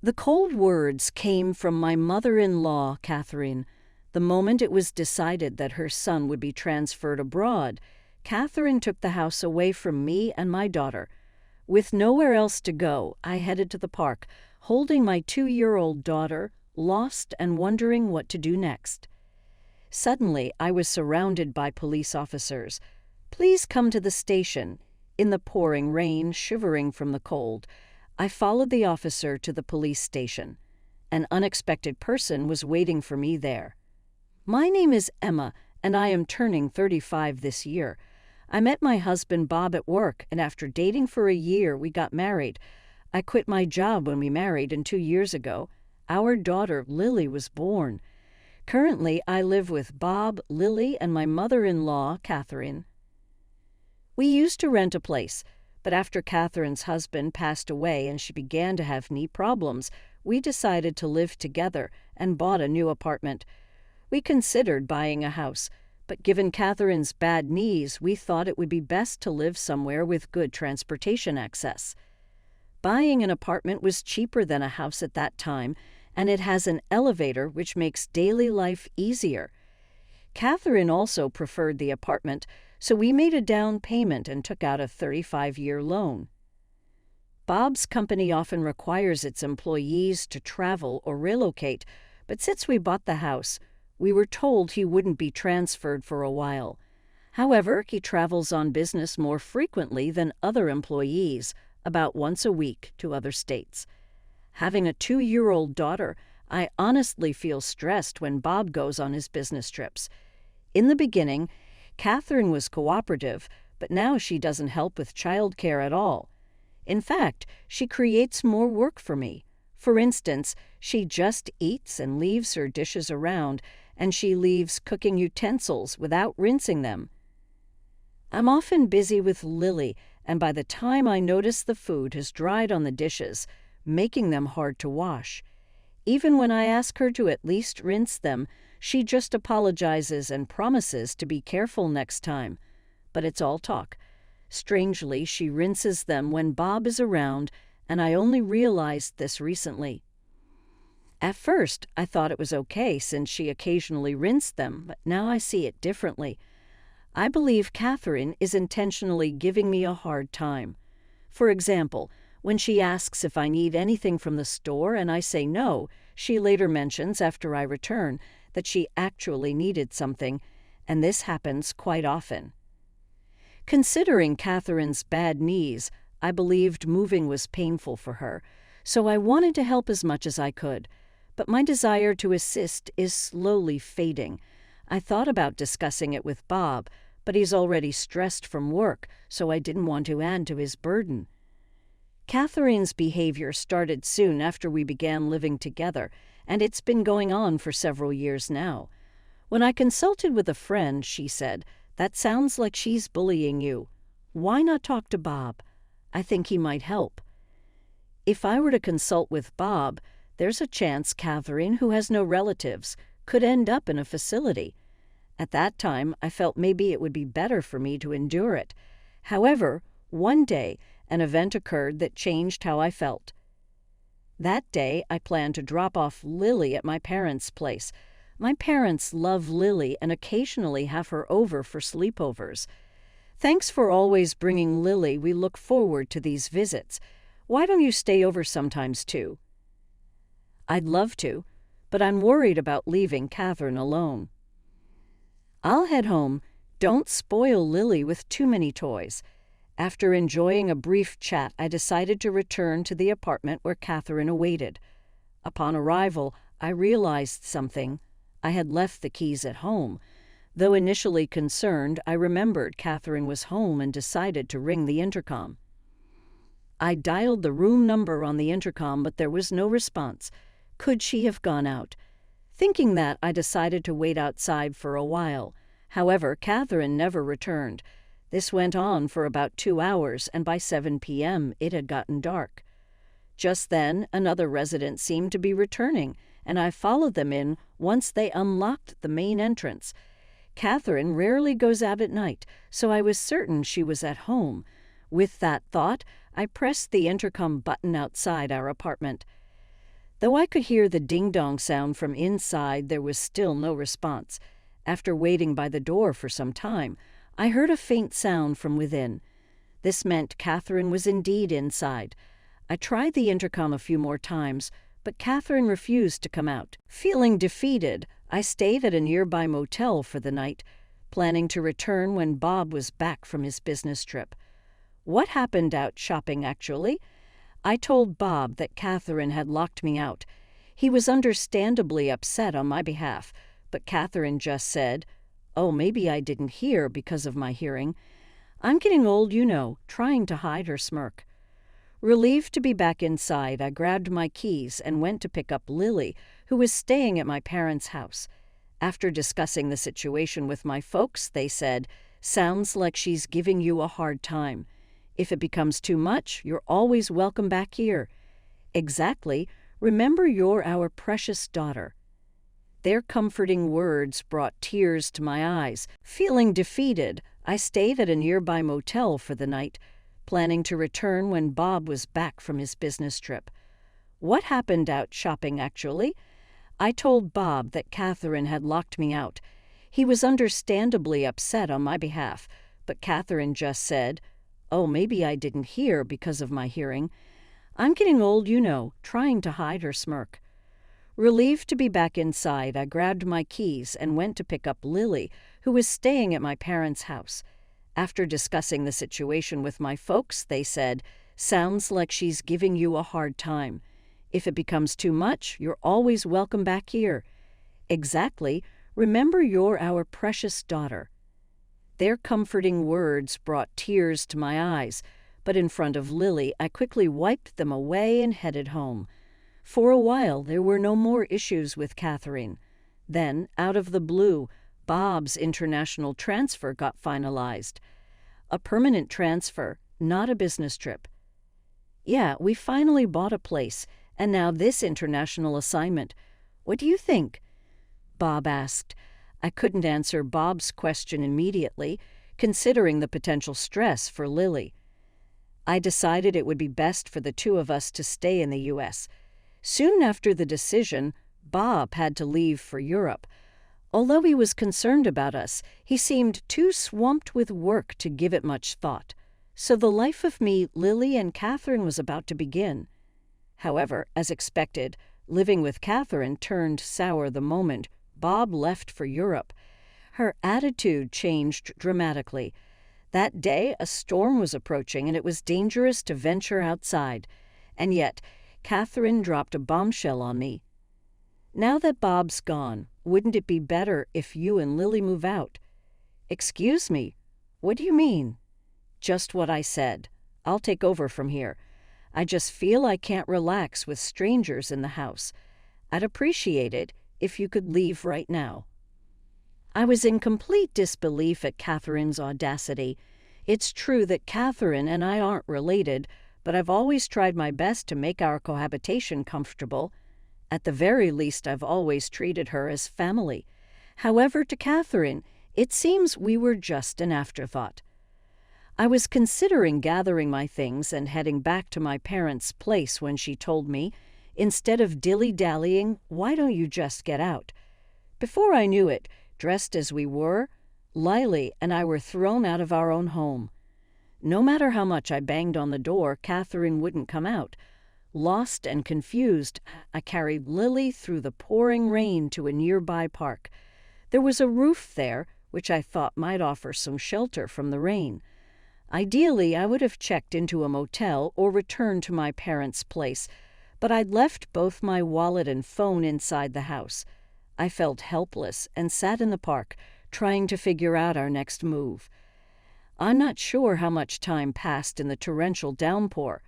The cold words came from my mother-in-law, Catherine. The moment it was decided that her son would be transferred abroad, Catherine took the house away from me and my daughter. With nowhere else to go, I headed to the park, holding my 2-year-old daughter, lost and wondering what to do next. Suddenly, I was surrounded by police officers. "Please come to the station." In the pouring rain, shivering from the cold, I followed the officer to the police station. An unexpected person was waiting for me there. "My name is Emma, and I am turning 35 this year. I met my husband Bob at work, and after dating for a year, we got married. I quit my job when we married, and 2 years ago, our daughter Lily was born. Currently, I live with Bob, Lily, and my mother-in-law, Catherine. We used to rent a place, but after Catherine's husband passed away and she began to have knee problems, we decided to live together and bought a new apartment. We considered buying a house, but given Catherine's bad knees, we thought it would be best to live somewhere with good transportation access. Buying an apartment was cheaper than a house at that time, and it has an elevator which makes daily life easier. Catherine also preferred the apartment, so we made a down payment and took out a 35-year loan. Bob's company often requires its employees to travel or relocate, but since we bought the house, we were told he wouldn't be transferred for a while. However, he travels on business more frequently than other employees, about once a week to other states. Having a 2-year-old daughter, I honestly feel stressed when Bob goes on his business trips. In the beginning, Catherine was cooperative, but now she doesn't help with childcare at all. In fact, she creates more work for me. For instance, she just eats and leaves her dishes around, and she leaves cooking utensils without rinsing them. I'm often busy with Lily, and by the time I notice the food has dried on the dishes, making them hard to wash. Even when I ask her to at least rinse them, she just apologizes and promises to be careful next time. But it's all talk. Strangely, she rinses them when Bob is around, and I only realized this recently. At first, I thought it was okay since she occasionally rinsed them, but now I see it differently. I believe Catherine is intentionally giving me a hard time. For example, when she asks if I need anything from the store and I say no, she later mentions after I return that she actually needed something, and this happens quite often. Considering Catherine's bad knees, I believed moving was painful for her, so I wanted to help as much as I could. But my desire to assist is slowly fading. I thought about discussing it with Bob, but he's already stressed from work, so I didn't want to add to his burden. Catherine's behavior started soon after we began living together, and it's been going on for several years now. When I consulted with a friend, she said, "That sounds like she's bullying you. Why not talk to Bob? I think he might help." If I were to consult with Bob, there's a chance Catherine, who has no relatives, could end up in a facility. At that time, I felt maybe it would be better for me to endure it. However, one day, an event occurred that changed how I felt. That day, I planned to drop off Lily at my parents' place. My parents love Lily and occasionally have her over for sleepovers. Thanks for always bringing Lily. We look forward to these visits. Why don't you stay over sometimes too? I'd love to, but I'm worried about leaving Catherine alone. I'll head home. Don't spoil Lily with too many toys. After enjoying a brief chat, I decided to return to the apartment where Catherine awaited. Upon arrival, I realized something. I had left the keys at home. Though initially concerned, I remembered Catherine was home and decided to ring the intercom. I dialed the room number on the intercom, but there was no response. Could she have gone out? Thinking that, I decided to wait outside for a while. However, Catherine never returned. This went on for about 2 hours, and by 7 p.m. it had gotten dark. Just then, another resident seemed to be returning, and I followed them in once they unlocked the main entrance. Catherine rarely goes out at night, so I was certain she was at home. With that thought, I pressed the intercom button outside our apartment. Though I could hear the ding-dong sound from inside, there was still no response. After waiting by the door for some time, I heard a faint sound from within. This meant Catherine was indeed inside. I tried the intercom a few more times, but Catherine refused to come out. Feeling defeated, I stayed at a nearby motel for the night, planning to return when Bob was back from his business trip. What happened out shopping, actually? I told Bob that Catherine had locked me out. He was understandably upset on my behalf, but Catherine just said, "Oh, maybe I didn't hear because of my hearing." I'm getting old, you know, trying to hide her smirk. Relieved to be back inside, I grabbed my keys and went to pick up Lily, who was staying at my parents' house. After discussing the situation with my folks, they said, "Sounds like she's giving you a hard time. If it becomes too much, you're always welcome back here." Exactly. Remember, you're our precious daughter. Their comforting words brought tears to my eyes. Feeling defeated, I stayed at a nearby motel for the night, planning to return when Bob was back from his business trip. What happened out shopping, actually? I told Bob that Catherine had locked me out. He was understandably upset on my behalf, but Catherine just said, "Oh, maybe I didn't hear because of my hearing." I'm getting old, you know, trying to hide her smirk. Relieved to be back inside, I grabbed my keys and went to pick up Lily, who was staying at my parents' house. After discussing the situation with my folks, they said, "Sounds like she's giving you a hard time. If it becomes too much, you're always welcome back here." Exactly. Remember, you're our precious daughter. Their comforting words brought tears to my eyes, but in front of Lily, I quickly wiped them away and headed home. For a while, there were no more issues with Catherine. Then, out of the blue, Bob's international transfer got finalized. A permanent transfer, not a business trip. "Yeah, we finally bought a place, and now this international assignment. What do you think?" Bob asked. I couldn't answer Bob's question immediately, considering the potential stress for Lily. I decided it would be best for the two of us to stay in the U.S. Soon after the decision, Bob had to leave for Europe. Although he was concerned about us, he seemed too swamped with work to give it much thought. So the life of me, Lily, and Catherine was about to begin. However, as expected, living with Catherine turned sour the moment Bob left for Europe. Her attitude changed dramatically. That day, a storm was approaching, and it was dangerous to venture outside. And yet, Catherine dropped a bombshell on me. "Now that Bob's gone, wouldn't it be better if you and Lily move out?" "Excuse me, what do you mean?" "Just what I said. I'll take over from here. I just feel I can't relax with strangers in the house. I'd appreciate it if you could leave right now." I was in complete disbelief at Catherine's audacity. It's true that Catherine and I aren't related, but I've always tried my best to make our cohabitation comfortable. At the very least, I've always treated her as family. However, to Catherine, it seems we were just an afterthought. I was considering gathering my things and heading back to my parents' place when she told me, "Instead of dilly-dallying, why don't you just get out?" Before I knew it, dressed as we were, Lily and I were thrown out of our own home. No matter how much I banged on the door, Catherine wouldn't come out. Lost and confused, I carried Lily through the pouring rain to a nearby park. There was a roof there, which I thought might offer some shelter from the rain. Ideally, I would have checked into a motel or returned to my parents' place, but I'd left both my wallet and phone inside the house. I felt helpless and sat in the park, trying to figure out our next move. I'm not sure how much time passed in the torrential downpour.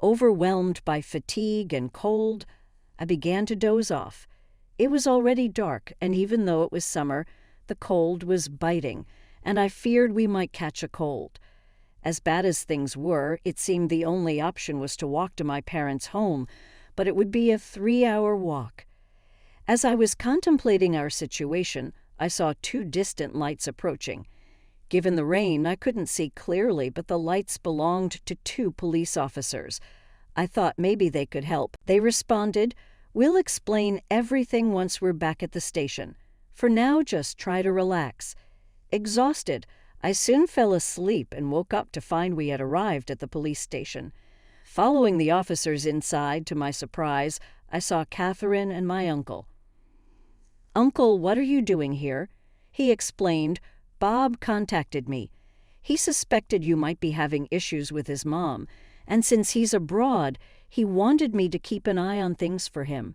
Overwhelmed by fatigue and cold, I began to doze off. It was already dark, and even though it was summer, the cold was biting, and I feared we might catch a cold. As bad as things were, it seemed the only option was to walk to my parents' home, but it would be a 3-hour walk. As I was contemplating our situation, I saw 2 distant lights approaching. Given the rain, I couldn't see clearly, but the lights belonged to 2 police officers. I thought maybe they could help. They responded, We'll explain everything once we're back at the station. For now, just try to relax." Exhausted, I soon fell asleep and woke up to find we had arrived at the police station. Following the officers inside, to my surprise, I saw Catherine and my uncle. "Uncle, what are you doing here?" He explained, "Bob contacted me. He suspected you might be having issues with his mom, and since he's abroad, he wanted me to keep an eye on things for him."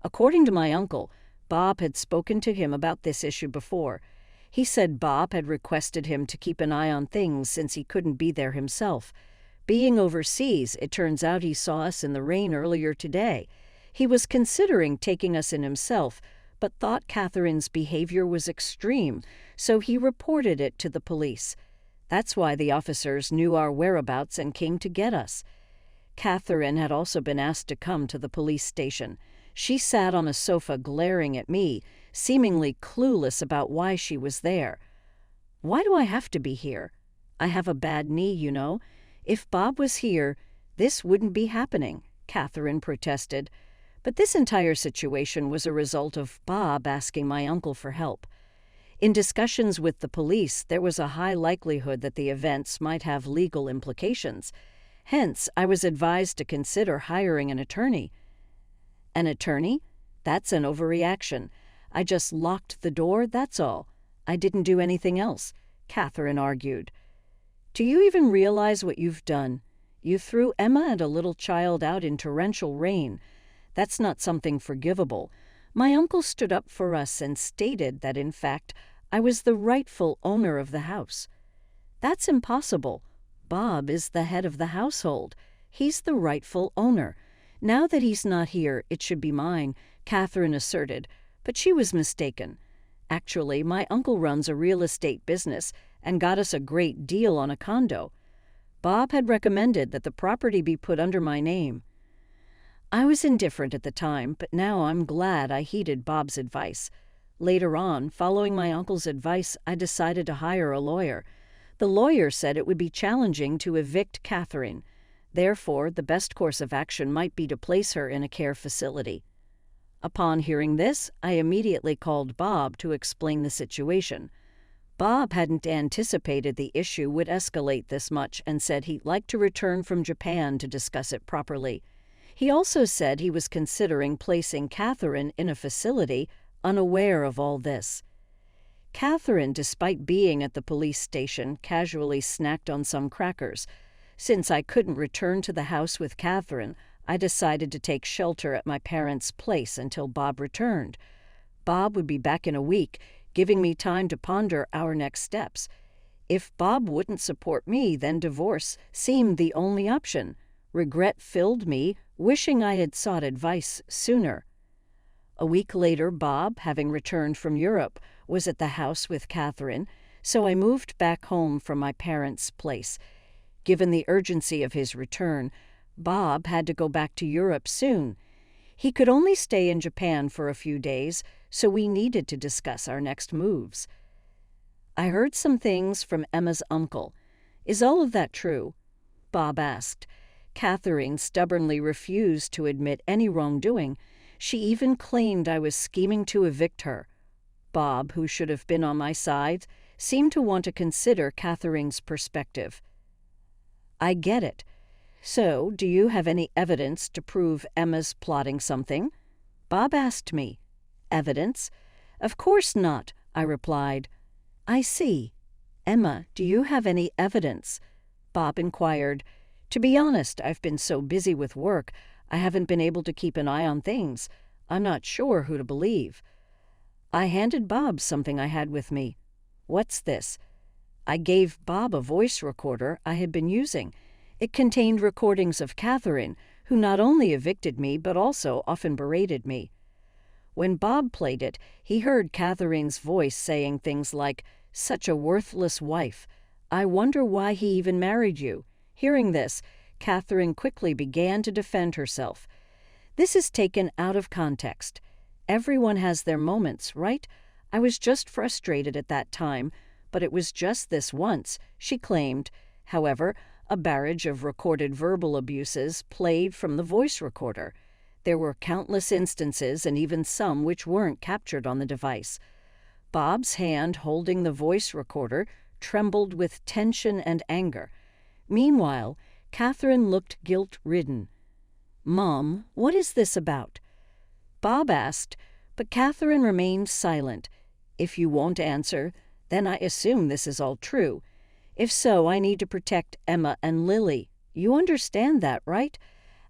According to my uncle, Bob had spoken to him about this issue before. He said Bob had requested him to keep an eye on things since he couldn't be there himself. Being overseas, it turns out he saw us in the rain earlier today. He was considering taking us in himself, but thought Catherine's behavior was extreme, so he reported it to the police. That's why the officers knew our whereabouts and came to get us. Catherine had also been asked to come to the police station. She sat on a sofa glaring at me, seemingly clueless about why she was there. "Why do I have to be here? I have a bad knee, you know. If Bob was here, this wouldn't be happening," Catherine protested. But this entire situation was a result of Bob asking my uncle for help. In discussions with the police, there was a high likelihood that the events might have legal implications. Hence, I was advised to consider hiring an attorney. "An attorney? That's an overreaction. I just locked the door, that's all. I didn't do anything else," Catherine argued. "Do you even realize what you've done? You threw Emma and a little child out in torrential rain. That's not something forgivable. My uncle stood up for us and stated that, in fact, I was the rightful owner of the house." "That's impossible. Bob is the head of the household. He's the rightful owner. Now that he's not here, it should be mine," Catherine asserted, but she was mistaken. Actually, my uncle runs a real estate business and got us a great deal on a condo. Bob had recommended that the property be put under my name. I was indifferent at the time, but now I'm glad I heeded Bob's advice. Later on, following my uncle's advice, I decided to hire a lawyer. The lawyer said it would be challenging to evict Catherine. Therefore, the best course of action might be to place her in a care facility. Upon hearing this, I immediately called Bob to explain the situation. Bob hadn't anticipated the issue would escalate this much and said he'd like to return from Japan to discuss it properly. He also said he was considering placing Catherine in a facility, unaware of all this. Catherine, despite being at the police station, casually snacked on some crackers. Since I couldn't return to the house with Catherine, I decided to take shelter at my parents' place until Bob returned. Bob would be back in a week, giving me time to ponder our next steps. If Bob wouldn't support me, then divorce seemed the only option. Regret filled me, wishing I had sought advice sooner. A week later, Bob, having returned from Europe, was at the house with Catherine, so I moved back home from my parents' place. Given the urgency of his return, Bob had to go back to Europe soon. He could only stay in Japan for a few days, so we needed to discuss our next moves. I heard some things from Emma's uncle. "Is all of that true?" Bob asked. Catherine stubbornly refused to admit any wrongdoing. She even claimed I was scheming to evict her. Bob, who should have been on my side, seemed to want to consider Catherine's perspective. "I get it. So, do you have any evidence to prove Emma's plotting something?" Bob asked me. "Evidence? Of course not," I replied. "I see. Emma, do you have any evidence?" Bob inquired. "To be honest, I've been so busy with work, I haven't been able to keep an eye on things. I'm not sure who to believe." I handed Bob something I had with me. "What's this?" I gave Bob a voice recorder I had been using. It contained recordings of Catherine, who not only evicted me but also often berated me. When Bob played it, he heard Catherine's voice saying things like, "Such a worthless wife. I wonder why he even married you." Hearing this, Catherine quickly began to defend herself. This is taken out of context. Everyone has their moments, right? I was just frustrated at that time, but it was just this once, she claimed. However, a barrage of recorded verbal abuses played from the voice recorder. There were countless instances, and even some which weren't captured on the device. Bob's hand holding the voice recorder trembled with tension and anger. Meanwhile, Catherine looked guilt-ridden. "Mom, what is this about?" Bob asked, but Catherine remained silent. "If you won't answer, then I assume this is all true. If so, I need to protect Emma and Lily. You understand that, right?"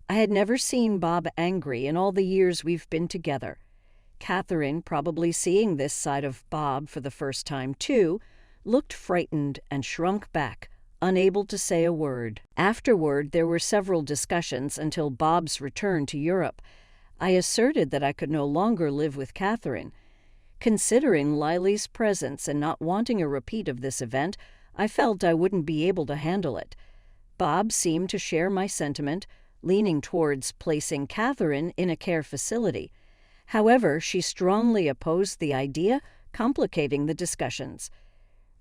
I had never seen Bob angry in all the years we've been together. Catherine, probably seeing this side of Bob for the first time too, looked frightened and shrunk back, unable to say a word. Afterward, there were several discussions until Bob's return to Europe. I asserted that I could no longer live with Catherine. Considering Lily's presence and not wanting a repeat of this event, I felt I wouldn't be able to handle it. Bob seemed to share my sentiment, leaning towards placing Catherine in a care facility. However, she strongly opposed the idea, complicating the discussions.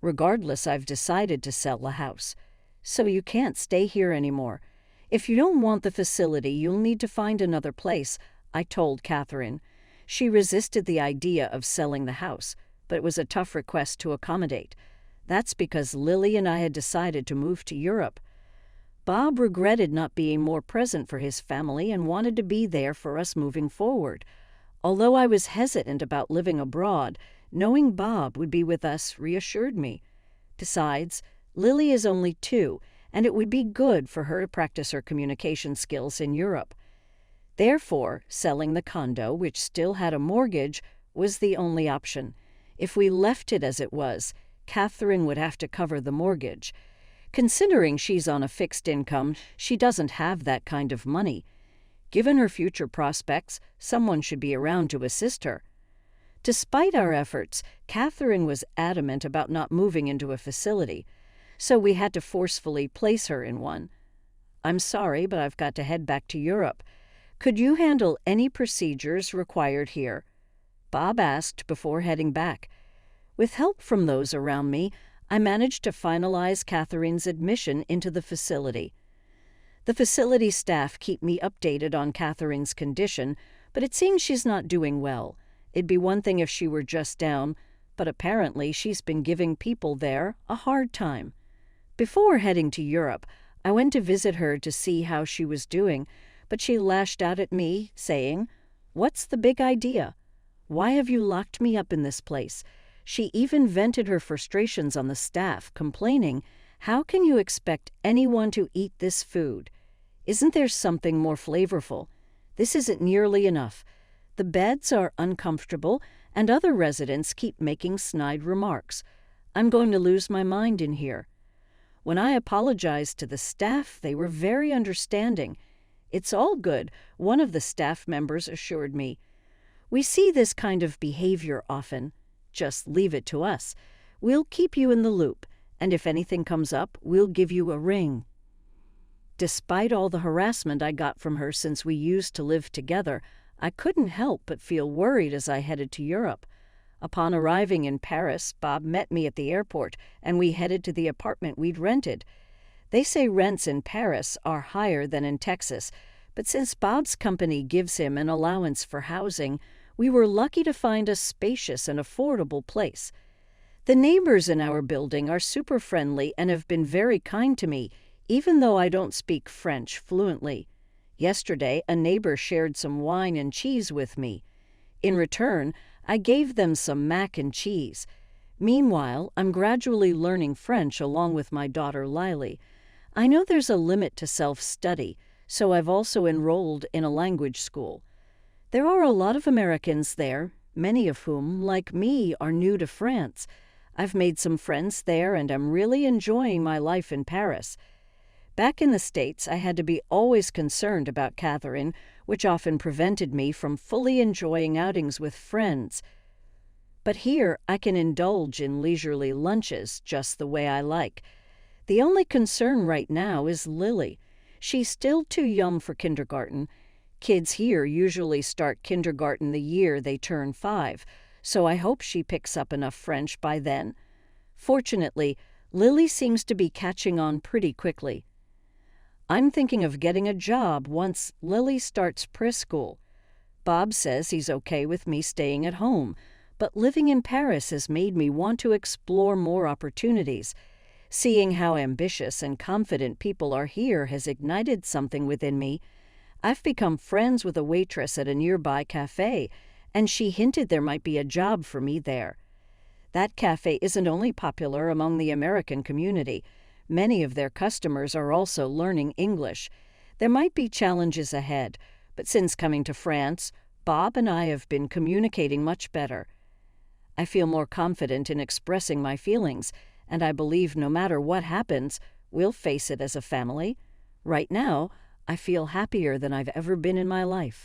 "Regardless, I've decided to sell the house. So you can't stay here anymore. If you don't want the facility, you'll need to find another place," I told Catherine. She resisted the idea of selling the house, but it was a tough request to accommodate. That's because Lily and I had decided to move to Europe. Bob regretted not being more present for his family and wanted to be there for us moving forward. Although I was hesitant about living abroad, knowing Bob would be with us reassured me. Besides, Lily is only 2, and it would be good for her to practice her communication skills in Europe. Therefore, selling the condo, which still had a mortgage, was the only option. If we left it as it was, Catherine would have to cover the mortgage. Considering she's on a fixed income, she doesn't have that kind of money. Given her future prospects, someone should be around to assist her. Despite our efforts, Catherine was adamant about not moving into a facility, so we had to forcefully place her in one. "I'm sorry, but I've got to head back to Europe. Could you handle any procedures required here?" Bob asked before heading back. With help from those around me, I managed to finalize Catherine's admission into the facility. The facility staff keep me updated on Catherine's condition, but it seems she's not doing well. It'd be one thing if she were just down, but apparently she's been giving people there a hard time. Before heading to Europe, I went to visit her to see how she was doing, but she lashed out at me, saying, "What's the big idea? Why have you locked me up in this place?" She even vented her frustrations on the staff, complaining, "How can you expect anyone to eat this food? Isn't there something more flavorful? This isn't nearly enough. The beds are uncomfortable, and other residents keep making snide remarks. I'm going to lose my mind in here." When I apologized to the staff, they were very understanding. "It's all good," one of the staff members assured me. "We see this kind of behavior often. Just leave it to us. We'll keep you in the loop, and if anything comes up, we'll give you a ring." Despite all the harassment I got from her since we used to live together, I couldn't help but feel worried as I headed to Europe. Upon arriving in Paris, Bob met me at the airport, and we headed to the apartment we'd rented. They say rents in Paris are higher than in Texas, but since Bob's company gives him an allowance for housing, we were lucky to find a spacious and affordable place. The neighbors in our building are super friendly and have been very kind to me, even though I don't speak French fluently. Yesterday, a neighbor shared some wine and cheese with me. In return, I gave them some mac and cheese. Meanwhile, I'm gradually learning French along with my daughter Lily. I know there's a limit to self-study, so I've also enrolled in a language school. There are a lot of Americans there, many of whom, like me, are new to France. I've made some friends there and I'm really enjoying my life in Paris. Back in the States, I had to be always concerned about Catherine, which often prevented me from fully enjoying outings with friends. But here, I can indulge in leisurely lunches just the way I like. The only concern right now is Lily. She's still too young for kindergarten. Kids here usually start kindergarten the year they turn 5, so I hope she picks up enough French by then. Fortunately, Lily seems to be catching on pretty quickly. I'm thinking of getting a job once Lily starts preschool. Bob says he's okay with me staying at home, but living in Paris has made me want to explore more opportunities. Seeing how ambitious and confident people are here has ignited something within me. I've become friends with a waitress at a nearby cafe, and she hinted there might be a job for me there. That cafe isn't only popular among the American community. Many of their customers are also learning English. There might be challenges ahead, but since coming to France, Bob and I have been communicating much better. I feel more confident in expressing my feelings, and I believe no matter what happens, we'll face it as a family. Right now, I feel happier than I've ever been in my life.